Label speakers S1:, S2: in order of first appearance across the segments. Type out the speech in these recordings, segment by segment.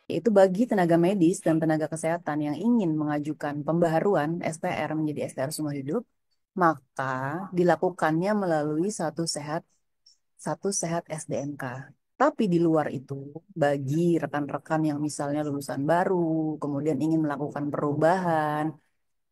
S1: Yaitu bagi tenaga medis dan tenaga kesehatan yang ingin mengajukan pembaharuan STR menjadi STR seumur hidup, maka dilakukannya melalui satu sehat SDMK. Tapi di luar itu, bagi rekan-rekan yang misalnya lulusan baru, kemudian ingin melakukan perubahan,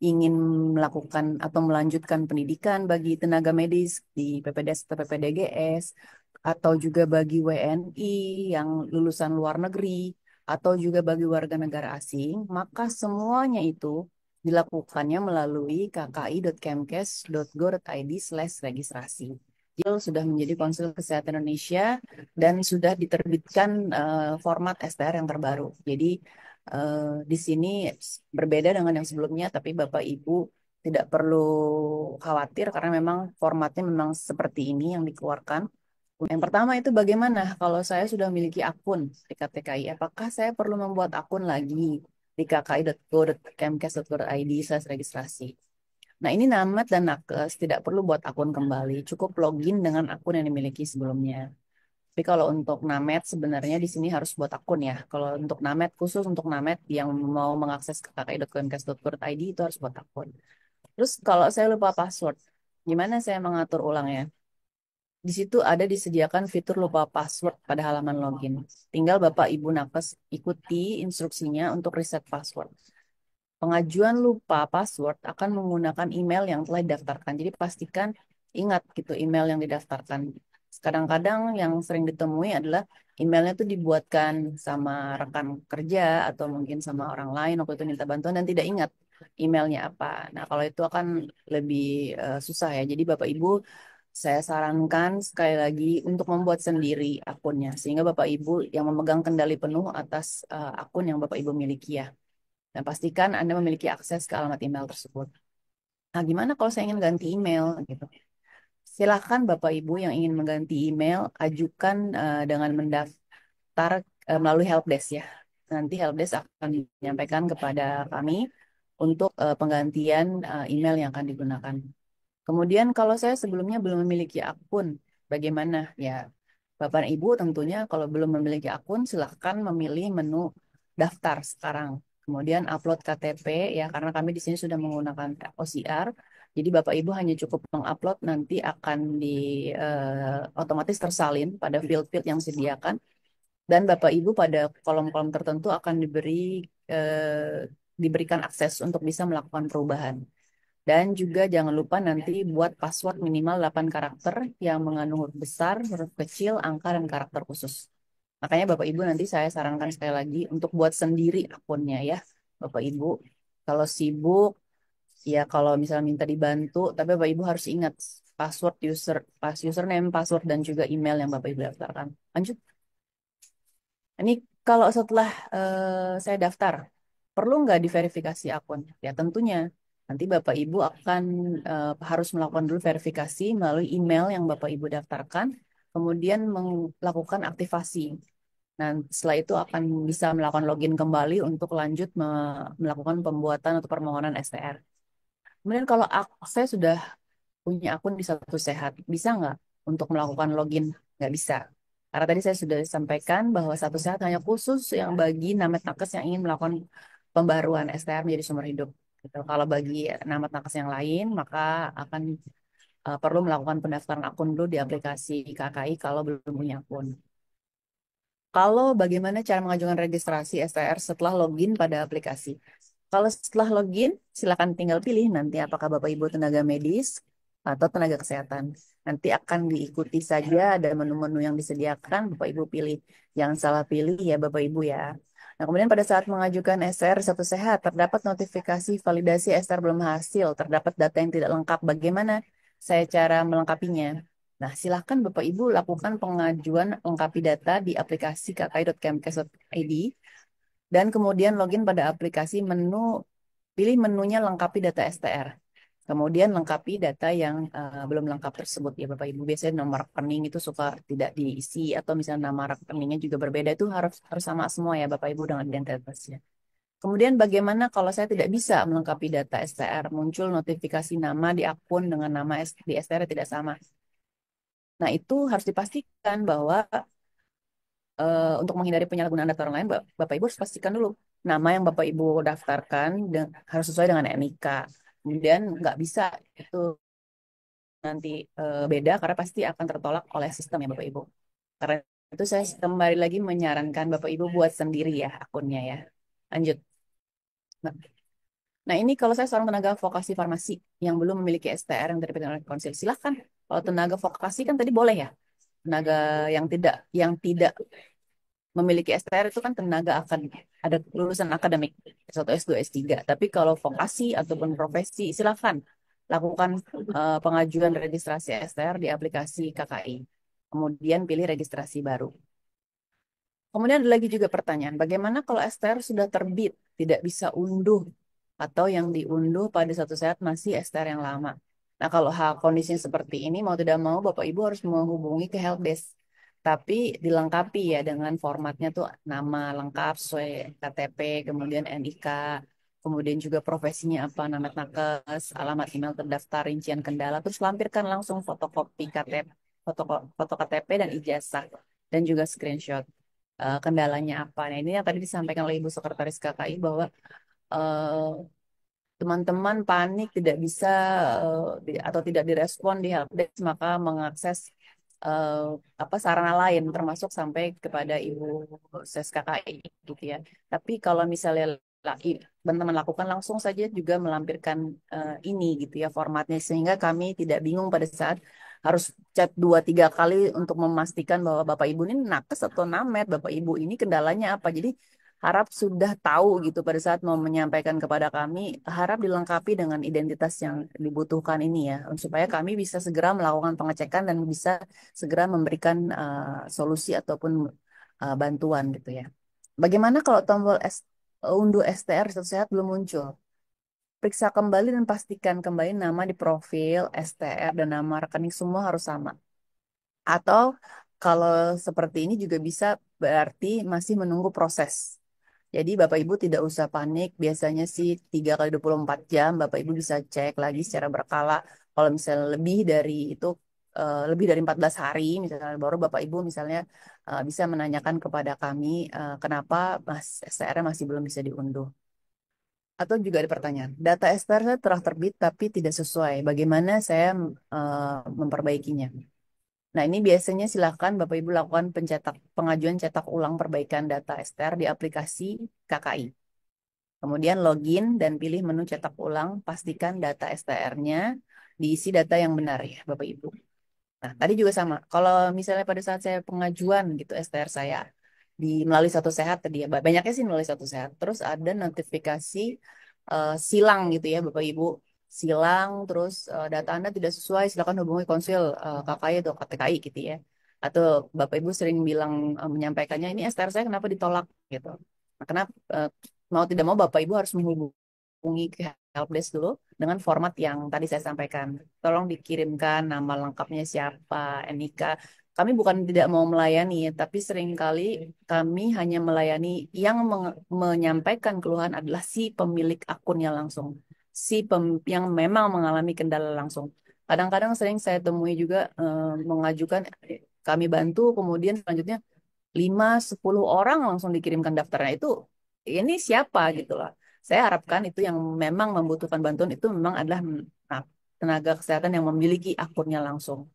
S1: ingin melakukan atau melanjutkan pendidikan bagi tenaga medis di PPDS atau PPDGS, atau juga bagi WNI yang lulusan luar negeri, atau juga bagi warga negara asing, maka semuanya itu dilakukannya melalui kki.kemkes.go.id/registrasi. Dia sudah menjadi Konsul Kesehatan Indonesia dan sudah diterbitkan format STR yang terbaru. Jadi di sini berbeda dengan yang sebelumnya, tapi Bapak Ibu tidak perlu khawatir karena memang formatnya memang seperti ini yang dikeluarkan. Yang pertama itu bagaimana kalau saya sudah memiliki akun di KTKI, apakah saya perlu membuat akun lagi di kki.go.kemkes.go.id/registrasi. Nah, ini Namet dan Nakes tidak perlu buat akun kembali, cukup login dengan akun yang dimiliki sebelumnya. Tapi kalau untuk Namet sebenarnya di sini harus buat akun ya. Kalau untuk Namet, khusus untuk Namet yang mau mengakses ke kki.kemkes.go.id itu harus buat akun. Terus kalau saya lupa password, gimana saya mengatur ulangnya? Di situ ada disediakan fitur lupa password pada halaman login. Tinggal Bapak Ibu Nakes ikuti instruksinya untuk reset password. Pengajuan lupa password akan menggunakan email yang telah didaftarkan. Jadi pastikan ingat gitu email yang didaftarkan. Kadang-kadang yang sering ditemui adalah emailnya tuh dibuatkan sama rekan kerja atau mungkin sama orang lain waktu itu minta bantuan dan tidak ingat emailnya apa. Nah, kalau itu akan lebih susah ya. Jadi Bapak Ibu saya sarankan sekali lagi untuk membuat sendiri akunnya sehingga Bapak Ibu yang memegang kendali penuh atas akun yang Bapak Ibu miliki ya. Dan pastikan Anda memiliki akses ke alamat email tersebut. Nah, gimana kalau saya ingin ganti email gitu? Silakan Bapak Ibu yang ingin mengganti email, ajukan dengan mendaftar melalui helpdesk ya. Nanti helpdesk akan menyampaikan kepada kami untuk penggantian email yang akan digunakan. Kemudian kalau saya sebelumnya belum memiliki akun, bagaimana? Ya, Bapak dan Ibu tentunya kalau belum memiliki akun, silahkan memilih menu daftar sekarang. Kemudian upload KTP ya, karena kami di sini sudah menggunakan OCR. Jadi Bapak Ibu hanya cukup mengupload, nanti akan otomatis tersalin pada field-field yang disediakan. Dan Bapak Ibu pada kolom-kolom tertentu akan diberikan akses untuk bisa melakukan perubahan. Dan juga jangan lupa nanti buat password minimal 8 karakter yang mengandung huruf besar, huruf kecil, angka, dan karakter khusus. Makanya Bapak Ibu nanti saya sarankan sekali lagi untuk buat sendiri akunnya ya. Bapak Ibu, kalau sibuk, ya kalau misalnya minta dibantu, tapi Bapak Ibu harus ingat username, password, dan juga email yang Bapak Ibu daftarkan. Lanjut. Ini kalau setelah saya daftar, perlu nggak diverifikasi akun? Ya tentunya. Nanti Bapak Ibu akan harus melakukan dulu verifikasi melalui email yang Bapak Ibu daftarkan, kemudian melakukan aktivasi. Nah, setelah itu akan bisa melakukan login kembali untuk lanjut melakukan pembuatan atau permohonan STR. Kemudian kalau saya sudah punya akun di Satu Sehat, bisa nggak untuk melakukan login? Nggak bisa. Karena tadi saya sudah sampaikan bahwa Satu Sehat hanya khusus yang bagi namet nakes yang ingin melakukan pembaruan STR menjadi sumber hidup. Gitu. Kalau bagi namet nakes yang lain, maka akan perlu melakukan pendaftaran akun dulu di aplikasi KKI kalau belum punya akun. Kalau bagaimana cara mengajukan registrasi STR setelah login pada aplikasi? Kalau setelah login, silakan tinggal pilih nanti apakah Bapak Ibu tenaga medis atau tenaga kesehatan. Nanti akan diikuti saja ada menu-menu yang disediakan, Bapak Ibu pilih. Jangan salah pilih ya Bapak Ibu ya. Nah, kemudian pada saat mengajukan STR Satu Sehat, terdapat notifikasi validasi STR belum hasil, terdapat data yang tidak lengkap. Bagaimana saya cara melengkapinya? Nah, silakan Bapak Ibu lakukan pengajuan lengkapi data di aplikasi kki.kemkes.id dan kemudian login pada aplikasi pilih menunya lengkapi data STR. Kemudian lengkapi data yang belum lengkap tersebut ya Bapak Ibu. Biasanya nomor rekening itu suka tidak diisi atau misalnya nama rekeningnya juga berbeda itu harus harus sama semua ya Bapak Ibu dengan identitasnya. Kemudian bagaimana kalau saya tidak bisa melengkapi data STR, muncul notifikasi nama di akun dengan nama di STR tidak sama. Nah, itu harus dipastikan bahwa untuk menghindari penyalahgunaan data orang lain, Bapak Ibu harus pastikan dulu nama yang Bapak Ibu daftarkan harus sesuai dengan NIK. Kemudian nggak bisa itu nanti beda karena pasti akan tertolak oleh sistem ya Bapak Ibu. Karena itu saya kembali lagi menyarankan Bapak Ibu buat sendiri ya akunnya ya. Lanjut. Nah, nah, ini kalau saya seorang tenaga vokasi farmasi yang belum memiliki STR yang terbit oleh konsil, silahkan. Kalau tenaga vokasi kan tadi boleh ya. Tenaga yang tidak memiliki STR itu kan tenaga akan ada lulusan akademik S1, S2, S3. Tapi kalau vokasi ataupun profesi, silakan lakukan pengajuan registrasi STR di aplikasi KKI. Kemudian pilih registrasi baru. Kemudian ada lagi juga pertanyaan, bagaimana kalau STR sudah terbit, tidak bisa unduh, atau yang diunduh pada satu saat masih STR yang lama. Nah, kalau hal kondisinya seperti ini, mau tidak mau Bapak Ibu harus menghubungi ke helpdesk. Tapi dilengkapi ya dengan formatnya tuh nama lengkap sesuai KTP, kemudian NIK, kemudian juga profesinya apa, nama nakes, alamat email terdaftar, rincian kendala, terus lampirkan langsung fotokopi KTP, foto KTP dan ijazah, dan juga screenshot kendalanya apa. Nah, ini yang tadi disampaikan oleh Ibu Sekretaris KKI bahwa eh, teman-teman panik tidak bisa atau tidak direspon di helpdesk maka mengakses eh, apa sarana lain termasuk sampai kepada Ibu Ses KKI gitu ya. Tapi kalau misalnya teman-teman lakukan langsung saja juga melampirkan ini gitu ya formatnya sehingga kami tidak bingung pada saat harus chat 2 3 kali untuk memastikan bahwa Bapak Ibu ini nakes atau namet, Bapak Ibu ini kendalanya apa. Jadi harap sudah tahu gitu pada saat mau menyampaikan kepada kami, harap dilengkapi dengan identitas yang dibutuhkan ini ya, supaya kami bisa segera melakukan pengecekan dan bisa segera memberikan solusi ataupun bantuan gitu ya. Bagaimana kalau tombol unduh STR satu sehat belum muncul? Periksa kembali dan pastikan kembali nama di profil, STR, dan nama rekening semua harus sama. Atau kalau seperti ini juga bisa berarti masih menunggu proses. Jadi Bapak Ibu tidak usah panik. Biasanya sih 3 kali 24 jam Bapak Ibu bisa cek lagi secara berkala. Kalau misalnya lebih dari itu lebih dari 14 hari misalnya baru Bapak Ibu misalnya bisa menanyakan kepada kami kenapa Mas STR masih belum bisa diunduh. Atau juga ada pertanyaan, data STR saya telah terbit tapi tidak sesuai. Bagaimana saya memperbaikinya? Nah, ini biasanya silakan Bapak Ibu lakukan pengajuan cetak ulang perbaikan data STR di aplikasi KKI. Kemudian login dan pilih menu cetak ulang, pastikan data STR-nya diisi data yang benar ya, Bapak Ibu. Nah, tadi juga sama. Kalau misalnya pada saat saya pengajuan gitu STR saya melalui Satu Sehat tadi ya, banyaknya sih melalui Satu Sehat. Terus ada notifikasi silang gitu ya, Bapak Ibu. Silang, terus data Anda tidak sesuai, silakan hubungi konsil KKI atau KTKI gitu ya. Atau Bapak Ibu sering bilang menyampaikannya ini STR saya kenapa ditolak gitu. Nah, kenapa mau tidak mau Bapak Ibu harus menghubungi ke helpdesk dulu dengan format yang tadi saya sampaikan. Tolong dikirimkan nama lengkapnya siapa, NIK. Kami bukan tidak mau melayani, tapi seringkali kami hanya melayani yang menyampaikan keluhan adalah si pemilik akunnya langsung, yang memang mengalami kendala langsung. Kadang-kadang sering saya temui juga mengajukan kami bantu, kemudian selanjutnya 5 10 orang langsung dikirimkan daftarnya itu ini siapa gitu lah. Saya harapkan itu yang memang membutuhkan bantuan itu memang adalah nah, tenaga kesehatan yang memiliki akunnya langsung.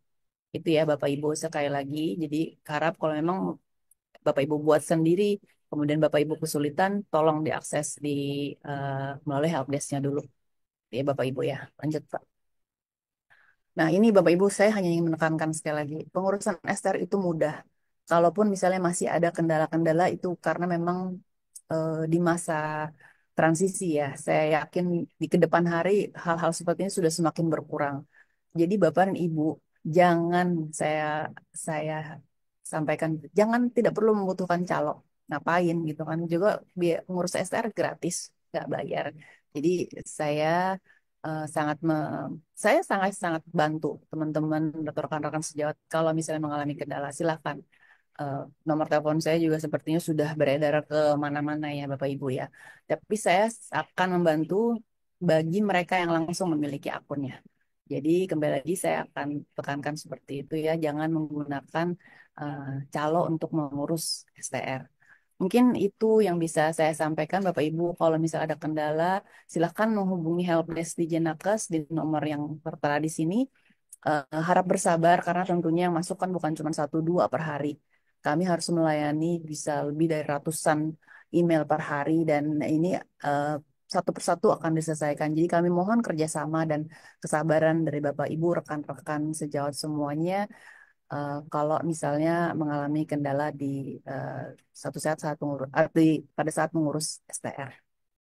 S1: Itu ya Bapak Ibu sekali lagi. Jadi harap kalau memang Bapak Ibu buat sendiri, kemudian Bapak Ibu kesulitan, tolong diakses melalui helpdesk-nya dulu. Ya Bapak Ibu ya. Lanjut Pak. Nah, ini Bapak Ibu saya hanya ingin menekankan sekali lagi, pengurusan STR itu mudah. Kalaupun misalnya masih ada kendala-kendala itu karena memang di masa transisi ya, saya yakin di kedepan hari hal-hal seperti ini sudah semakin berkurang. Jadi Bapak dan Ibu, jangan saya sampaikan, jangan tidak perlu membutuhkan calo. Ngapain gitu kan? Juga ngurus STR gratis, nggak bayar. Jadi saya eh, sangat saya sangat sangat bantu teman-teman atau rekan-rekan sejawat kalau misalnya mengalami kendala, silakan. eh, nomor telepon saya juga sepertinya sudah beredar ke mana-mana ya Bapak Ibu ya. Tapi saya akan membantu bagi mereka yang langsung memiliki akunnya. Jadi kembali lagi saya akan tekankan seperti itu ya, jangan menggunakan eh, calo untuk mengurus STR. Mungkin itu yang bisa saya sampaikan Bapak Ibu. Kalau misal ada kendala, silakan menghubungi helpdesk di Jenakes di nomor yang tertera di sini. Harap bersabar karena tentunya yang masuk kan bukan cuma satu dua per hari. Kami harus melayani bisa lebih dari ratusan email per hari dan ini eh, satu persatu akan diselesaikan. Jadi kami mohon kerjasama dan kesabaran dari Bapak Ibu, rekan-rekan sejawat semuanya. Kalau misalnya mengalami kendala di satu saat pada saat mengurus STR.